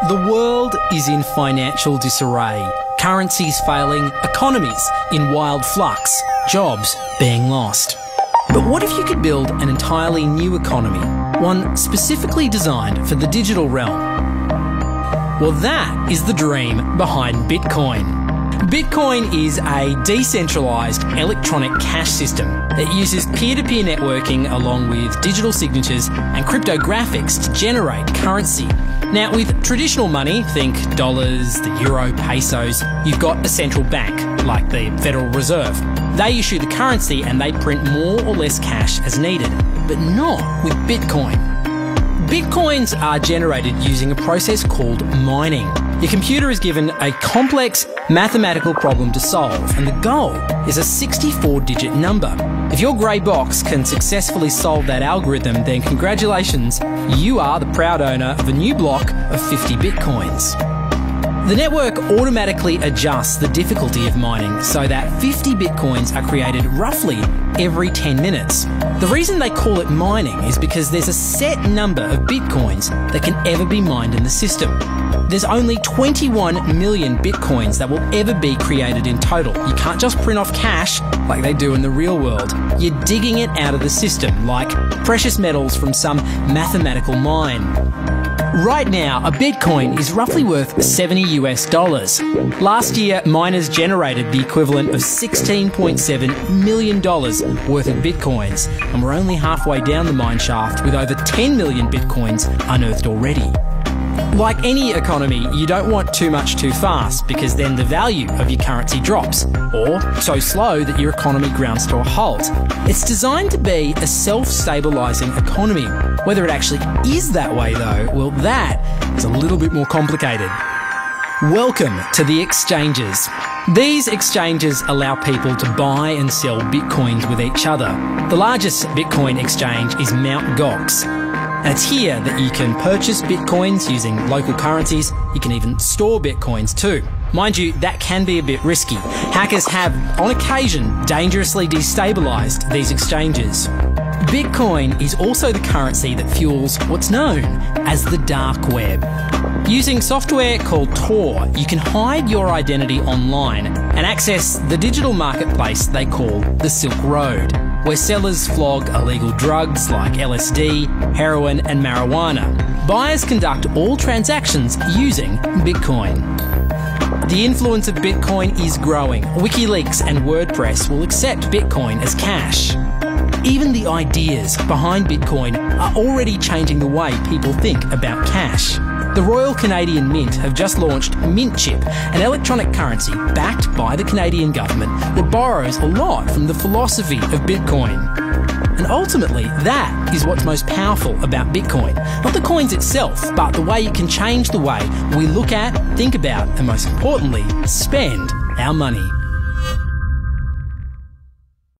The world is in financial disarray, currencies failing, economies in wild flux, jobs being lost. But what if you could build an entirely new economy, one specifically designed for the digital realm? Well, that is the dream behind Bitcoin. Bitcoin is a decentralised electronic cash system that uses peer-to-peer networking along with digital signatures and cryptographics to generate currency. Now, with traditional money, think dollars, the euro, pesos, you've got a central bank, like the Federal Reserve. They issue the currency and they print more or less cash as needed, but not with Bitcoin. Bitcoins are generated using a process called mining. Your computer is given a complex mathematical problem to solve, and the goal is a 64-digit number. If your grey box can successfully solve that algorithm, then congratulations, you are the proud owner of a new block of 50 Bitcoins. The network automatically adjusts the difficulty of mining so that 50 Bitcoins are created roughly every 10 minutes. The reason they call it mining is because there's a set number of Bitcoins that can ever be mined in the system. There's only 21 million Bitcoins that will ever be created in total. You can't just print off cash like they do in the real world. You're digging it out of the system like precious metals from some mathematical mine. Right now, a Bitcoin is roughly worth $70 US. Last year, miners generated the equivalent of $16.7 million worth of Bitcoins, and we're only halfway down the mine shaft with over 10 million Bitcoins unearthed already. Like any economy, you don't want too much too fast because then the value of your currency drops, or so slow that your economy grounds to a halt. It's designed to be a self-stabilising economy. Whether it actually is that way though, well, that is a little bit more complicated. Welcome to the exchanges. These exchanges allow people to buy and sell Bitcoins with each other. The largest Bitcoin exchange is Mt. Gox. And it's here that you can purchase Bitcoins using local currencies. You can even store Bitcoins too. Mind you, that can be a bit risky. Hackers have, on occasion, dangerously destabilised these exchanges. Bitcoin is also the currency that fuels what's known as the dark web. Using software called Tor, you can hide your identity online and access the digital marketplace they call the Silk Road, where sellers flog illegal drugs like LSD, heroin and marijuana. Buyers conduct all transactions using Bitcoin. The influence of Bitcoin is growing. WikiLeaks and WordPress will accept Bitcoin as cash. Even the ideas behind Bitcoin are already changing the way people think about cash. The Royal Canadian Mint have just launched Mint Chip, an electronic currency backed by the Canadian government that borrows a lot from the philosophy of Bitcoin. And ultimately, that is what's most powerful about Bitcoin. Not the coins itself, but the way it can change the way we look at, think about, and most importantly, spend our money.